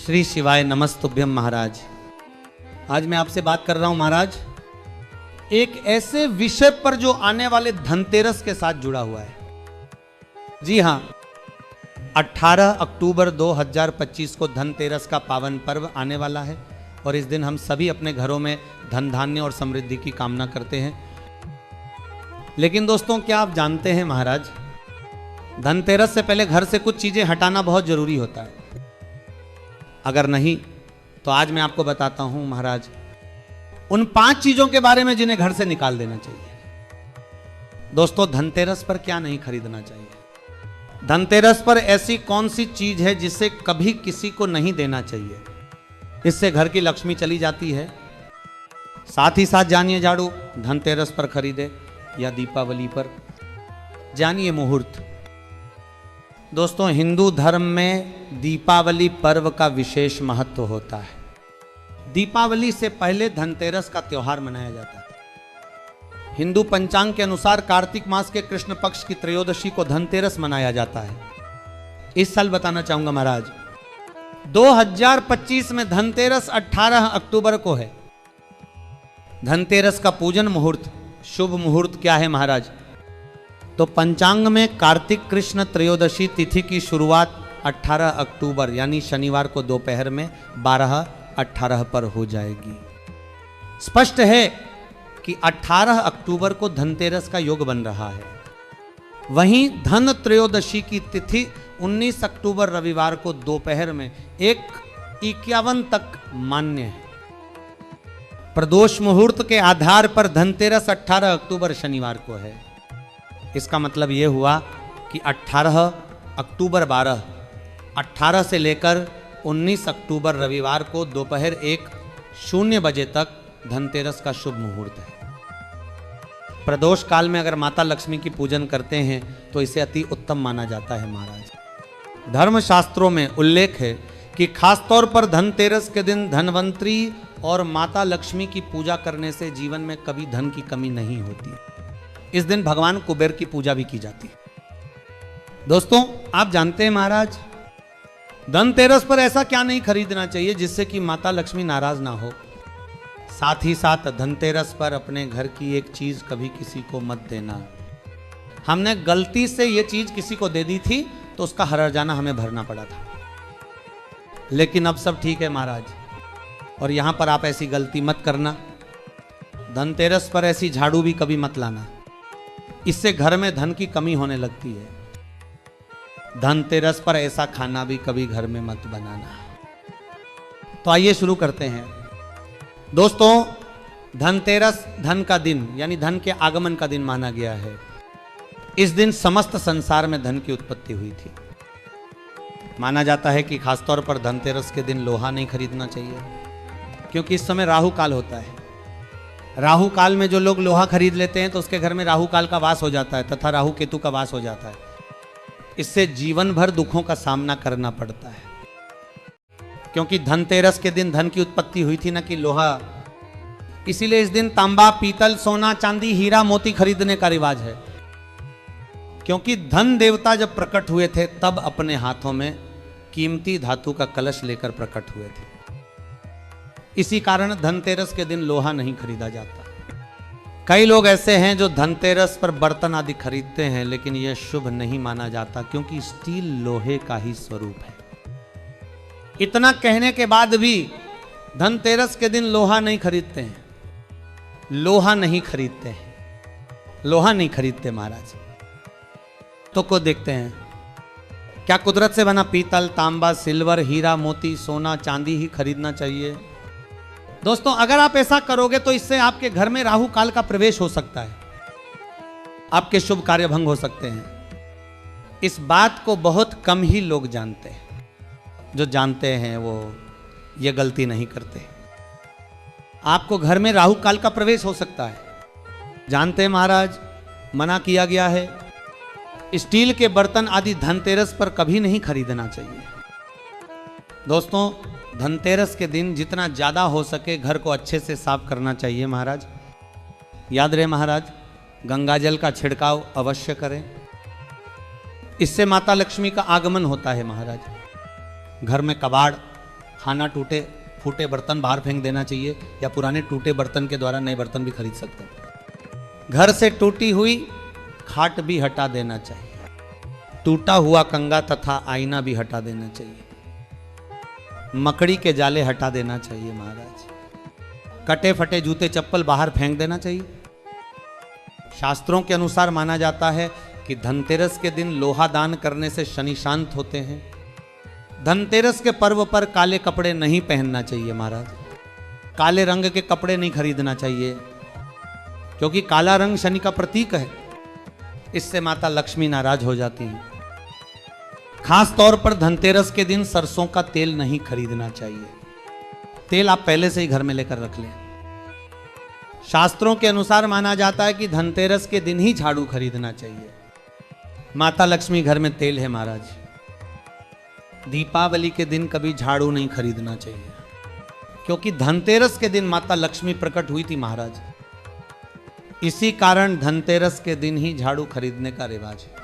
श्री शिवाय नमस्तुभ्यम महाराज। आज मैं आपसे बात कर रहा हूं महाराज एक ऐसे विषय पर जो आने वाले धनतेरस के साथ जुड़ा हुआ है। जी हां, 18 अक्टूबर 2025 को धनतेरस का पावन पर्व आने वाला है और इस दिन हम सभी अपने घरों में धन धान्य और समृद्धि की कामना करते हैं। लेकिन दोस्तों, क्या आप जानते हैं महाराज, धनतेरस से पहले घर से कुछ चीजें हटाना बहुत जरूरी होता है। अगर नहीं तो आज मैं आपको बताता हूं महाराज उन 5 चीजों के बारे में जिन्हें घर से निकाल देना चाहिए। दोस्तों, धनतेरस पर क्या नहीं खरीदना चाहिए? धनतेरस पर ऐसी कौन सी चीज है जिसे कभी किसी को नहीं देना चाहिए? इससे घर की लक्ष्मी चली जाती है। साथ ही साथ जानिए, झाड़ू धनतेरस पर खरीदे या दीपावली पर। जानिए मुहूर्त। दोस्तों, हिंदू धर्म में दीपावली पर्व का विशेष महत्व होता है। दीपावली से पहले धनतेरस का त्योहार मनाया जाता है। हिंदू पंचांग के अनुसार कार्तिक मास के कृष्ण पक्ष की त्रयोदशी को धनतेरस मनाया जाता है। इस साल बताना चाहूंगा महाराज, 2025 में धनतेरस 18 अक्टूबर को है। धनतेरस का पूजन मुहूर्त, शुभ मुहूर्त क्या है महाराज? तो पंचांग में कार्तिक कृष्ण त्रयोदशी तिथि की शुरुआत 18 अक्टूबर यानी शनिवार को दोपहर में 12:18 पर हो जाएगी। स्पष्ट है कि 18 अक्टूबर को धनतेरस का योग बन रहा है। वहीं धन त्रयोदशी की तिथि 19 अक्टूबर रविवार को दोपहर में 1:51 तक मान्य है। प्रदोष मुहूर्त के आधार पर धनतेरस 18 अक्टूबर शनिवार को है। इसका मतलब यह हुआ कि 18 अक्टूबर 18 से लेकर 19 अक्टूबर रविवार को दोपहर 1:00 बजे तक धनतेरस का शुभ मुहूर्त है। प्रदोष काल में अगर माता लक्ष्मी की पूजन करते हैं तो इसे अति उत्तम माना जाता है महाराज। धर्मशास्त्रों में उल्लेख है कि खासतौर पर धनतेरस के दिन धनवंतरी और माता लक्ष्मी की पूजा करने से जीवन में कभी धन की कमी नहीं होती। इस दिन भगवान कुबेर की पूजा भी की जाती है। दोस्तों, आप जानते हैं महाराज, धनतेरस पर ऐसा क्या नहीं खरीदना चाहिए जिससे कि माता लक्ष्मी नाराज ना हो। साथ ही साथ धनतेरस पर अपने घर की एक चीज कभी किसी को मत देना। हमने गलती से ये चीज किसी को दे दी थी तो उसका हर्जाना हमें भरना पड़ा था। लेकिन अब सब ठीक है महाराज, और यहां पर आप ऐसी गलती मत करना। धनतेरस पर ऐसी झाड़ू भी कभी मत लाना, इससे घर में धन की कमी होने लगती है। धनतेरस पर ऐसा खाना भी कभी घर में मत बनाना। तो आइए शुरू करते हैं। दोस्तों, धनतेरस धन का दिन यानी धन के आगमन का दिन माना गया है। इस दिन समस्त संसार में धन की उत्पत्ति हुई थी। माना जाता है कि खासतौर पर धनतेरस के दिन लोहा नहीं खरीदना चाहिए, क्योंकि इस समय राहु काल होता है। राहु काल में जो लोग लोहा खरीद लेते हैं तो उसके घर में राहु काल का वास हो जाता है तथा राहु केतु का वास हो जाता है। इससे जीवन भर दुखों का सामना करना पड़ता है, क्योंकि धनतेरस के दिन धन की उत्पत्ति हुई थी, न कि लोहा। इसीलिए इस दिन तांबा, पीतल, सोना, चांदी, हीरा, मोती खरीदने का रिवाज है। क्योंकि धन देवता जब प्रकट हुए थे तब अपने हाथों में कीमती धातु का कलश लेकर प्रकट हुए थे। इसी कारण धनतेरस के दिन लोहा नहीं खरीदा जाता। कई लोग ऐसे हैं जो धनतेरस पर बर्तन आदि खरीदते हैं, लेकिन यह शुभ नहीं माना जाता, क्योंकि स्टील लोहे का ही स्वरूप है। इतना कहने के बाद भी धनतेरस के दिन लोहा नहीं खरीदते हैं। लोहा नहीं खरीदते हैं, लोहा नहीं खरीदते महाराज। तो को देखते हैं, क्या कुदरत से बना पीतल, तांबा, सिल्वर, हीरा, मोती, सोना, चांदी ही खरीदना चाहिए? दोस्तों, अगर आप ऐसा करोगे तो इससे आपके घर में राहु काल का प्रवेश हो सकता है, आपके शुभ कार्य भंग हो सकते हैं। इस बात को बहुत कम ही लोग जानते हैं। जो जानते हैं वो ये गलती नहीं करते। आपको घर में राहु काल का प्रवेश हो सकता है। जानते हैं महाराज, मना किया गया है। स्टील के बर्तन आदि धनतेरस पर कभी नहीं खरीदना चाहिए। दोस्तों, धनतेरस के दिन जितना ज़्यादा हो सके घर को अच्छे से साफ करना चाहिए महाराज। याद रहे महाराज, गंगा जल का छिड़काव अवश्य करें। इससे माता लक्ष्मी का आगमन होता है महाराज। घर में कबाड़ खाना टूटे फूटे बर्तन बाहर फेंक देना चाहिए, या पुराने टूटे बर्तन के द्वारा नए बर्तन भी खरीद सकते हैं। घर से टूटी हुई खाट भी हटा देना चाहिए, टूटा हुआ कंगा तथा आईना भी हटा देना चाहिए, मकड़ी के जाले हटा देना चाहिए महाराज, कटे फटे जूते चप्पल बाहर फेंक देना चाहिए। शास्त्रों के अनुसार माना जाता है कि धनतेरस के दिन लोहा दान करने से शनि शांत होते हैं। धनतेरस के पर्व पर काले कपड़े नहीं पहनना चाहिए महाराज, काले रंग के कपड़े नहीं खरीदना चाहिए, क्योंकि काला रंग शनि का प्रतीक है, इससे माता लक्ष्मी नाराज हो जाती हैं। खास तौर पर धनतेरस के दिन सरसों का तेल नहीं खरीदना चाहिए, तेल आप पहले से ही घर में लेकर रख लें। शास्त्रों के अनुसार माना जाता है कि धनतेरस के दिन ही झाड़ू खरीदना चाहिए। माता लक्ष्मी घर में तेल है महाराज। दीपावली के दिन कभी झाड़ू नहीं खरीदना चाहिए, क्योंकि धनतेरस के दिन माता लक्ष्मी प्रकट हुई थी महाराज। इसी कारण धनतेरस के दिन ही झाड़ू खरीदने का रिवाज है।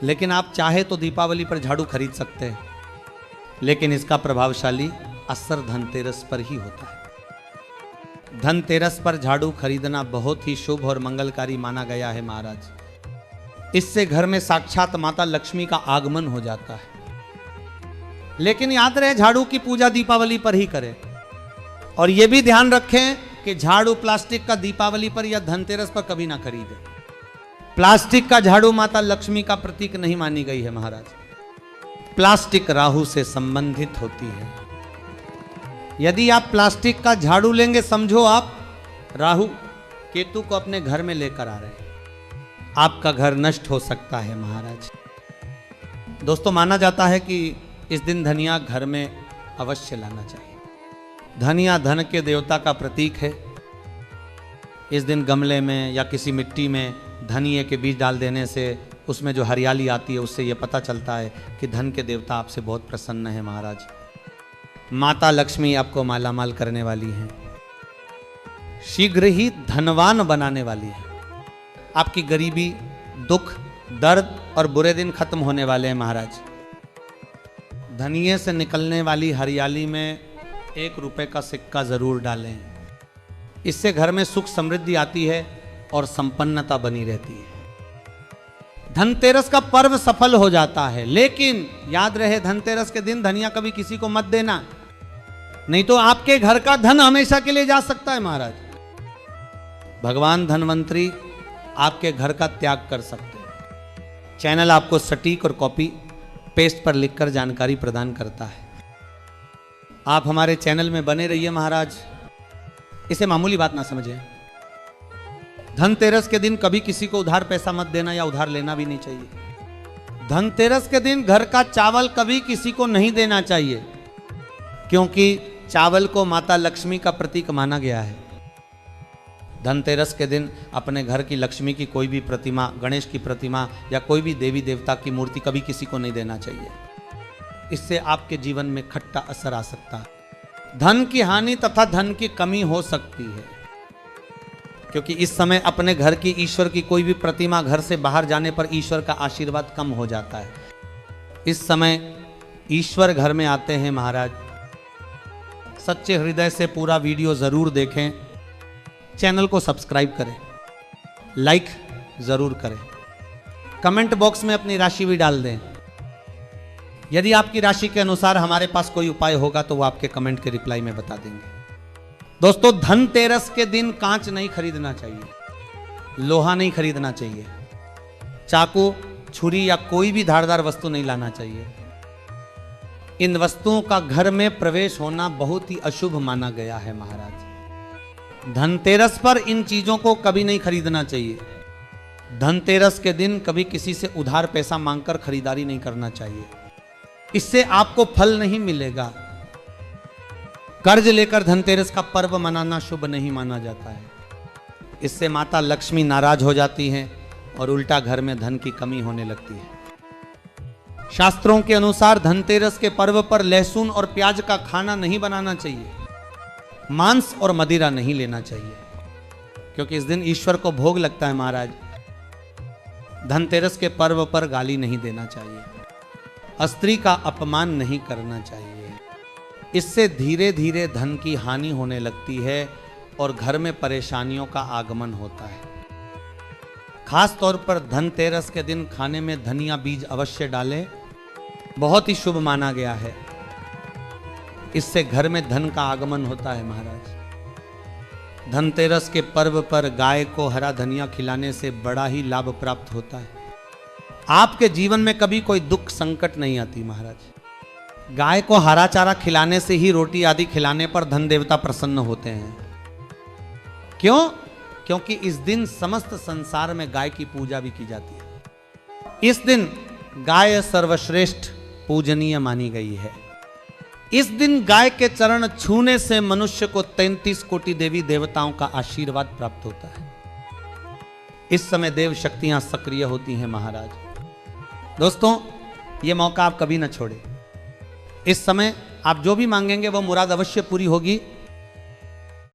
लेकिन आप चाहे तो दीपावली पर झाड़ू खरीद सकते हैं, लेकिन इसका प्रभावशाली असर धनतेरस पर ही होता है। धनतेरस पर झाड़ू खरीदना बहुत ही शुभ और मंगलकारी माना गया है महाराज। इससे घर में साक्षात माता लक्ष्मी का आगमन हो जाता है। लेकिन याद रहे, झाड़ू की पूजा दीपावली पर ही करें, और यह भी ध्यान रखें कि झाड़ू प्लास्टिक का दीपावली पर या धनतेरस पर कभी ना खरीदें। प्लास्टिक का झाड़ू माता लक्ष्मी का प्रतीक नहीं मानी गई है महाराज। प्लास्टिक राहु से संबंधित होती है। यदि आप प्लास्टिक का झाड़ू लेंगे, समझो आप राहु केतु को अपने घर में लेकर आ रहे हैं, आपका घर नष्ट हो सकता है महाराज। दोस्तों, माना जाता है कि इस दिन धनिया घर में अवश्य लाना चाहिए। धनिया धन के देवता का प्रतीक है। इस दिन गमले में या किसी मिट्टी में धनिये के बीज डाल देने से उसमें जो हरियाली आती है, उससे यह पता चलता है कि धन के देवता आपसे बहुत प्रसन्न है महाराज। माता लक्ष्मी आपको मालामाल करने वाली हैं, शीघ्र ही धनवान बनाने वाली है। आपकी गरीबी, दुख, दर्द और बुरे दिन खत्म होने वाले हैं महाराज। धनिये से निकलने वाली हरियाली में 1 रुपए का सिक्का जरूर डालें, इससे घर में सुख समृद्धि आती है और संपन्नता बनी रहती है। धनतेरस का पर्व सफल हो जाता है, लेकिन याद रहे, धनतेरस के दिन धनिया कभी किसी को मत देना, नहीं तो आपके घर का धन हमेशा के लिए जा सकता है महाराज। भगवान धनवंतरी आपके घर का त्याग कर सकते हैं। चैनल आपको सटीक और कॉपी पेस्ट पर लिखकर जानकारी प्रदान करता है। आप हमारे चैनल में बने रहिए महाराज, इसे मामूली बात ना समझें। धनतेरस के दिन कभी किसी को उधार पैसा मत देना या उधार लेना भी नहीं चाहिए। धनतेरस के दिन घर का चावल कभी किसी को नहीं देना चाहिए, क्योंकि चावल को माता लक्ष्मी का प्रतीक माना गया है। धनतेरस के दिन अपने घर की लक्ष्मी की कोई भी प्रतिमा, गणेश की प्रतिमा या कोई भी देवी देवता की मूर्ति कभी किसी को नहीं देना चाहिए। इससे आपके जीवन में खट्टा असर आ सकता है, धन की हानि तथा धन की कमी हो सकती है, क्योंकि इस समय अपने घर की ईश्वर की कोई भी प्रतिमा घर से बाहर जाने पर ईश्वर का आशीर्वाद कम हो जाता है। इस समय ईश्वर घर में आते हैं महाराज। सच्चे हृदय से पूरा वीडियो जरूर देखें, चैनल को सब्सक्राइब करें, लाइक जरूर करें, कमेंट बॉक्स में अपनी राशि भी डाल दें। यदि आपकी राशि के अनुसार हमारे पास कोई उपाय होगा तो वो आपके कमेंट के रिप्लाई में बता देंगे। दोस्तों, धनतेरस के दिन कांच नहीं खरीदना चाहिए, लोहा नहीं खरीदना चाहिए, चाकू, छुरी या कोई भी धारदार वस्तु नहीं लाना चाहिए। इन वस्तुओं का घर में प्रवेश होना बहुत ही अशुभ माना गया है महाराज। धनतेरस पर इन चीजों को कभी नहीं खरीदना चाहिए। धनतेरस के दिन कभी किसी से उधार पैसा मांगकर खरीदारी नहीं करना चाहिए, इससे आपको फल नहीं मिलेगा। कर्ज लेकर धनतेरस का पर्व मनाना शुभ नहीं माना जाता है, इससे माता लक्ष्मी नाराज हो जाती हैं और उल्टा घर में धन की कमी होने लगती है। शास्त्रों के अनुसार धनतेरस के पर्व पर लहसुन और प्याज का खाना नहीं बनाना चाहिए, मांस और मदिरा नहीं लेना चाहिए, क्योंकि इस दिन ईश्वर को भोग लगता है महाराज। धनतेरस के पर्व पर गाली नहीं देना चाहिए, स्त्री का अपमान नहीं करना चाहिए, इससे धीरे धीरे धन की हानि होने लगती है और घर में परेशानियों का आगमन होता है। खास तौर पर धनतेरस के दिन खाने में धनिया बीज अवश्य डालें, बहुत ही शुभ माना गया है। इससे घर में धन का आगमन होता है महाराज। धनतेरस के पर्व पर गाय को हरा धनिया खिलाने से बड़ा ही लाभ प्राप्त होता है। आपके जीवन में कभी कोई दुख संकट नहीं आती महाराज। गाय को हरा चारा खिलाने से ही, रोटी आदि खिलाने पर धन देवता प्रसन्न होते हैं। क्यों? क्योंकि इस दिन समस्त संसार में गाय की पूजा भी की जाती है। इस दिन गाय सर्वश्रेष्ठ पूजनीय मानी गई है। इस दिन गाय के चरण छूने से मनुष्य को 33 कोटि देवी देवताओं का आशीर्वाद प्राप्त होता है। इस समय देव शक्तियां सक्रिय होती हैं महाराज। दोस्तों, यह मौका आप कभी ना छोड़े। इस समय आप जो भी मांगेंगे वो मुराद अवश्य पूरी होगी।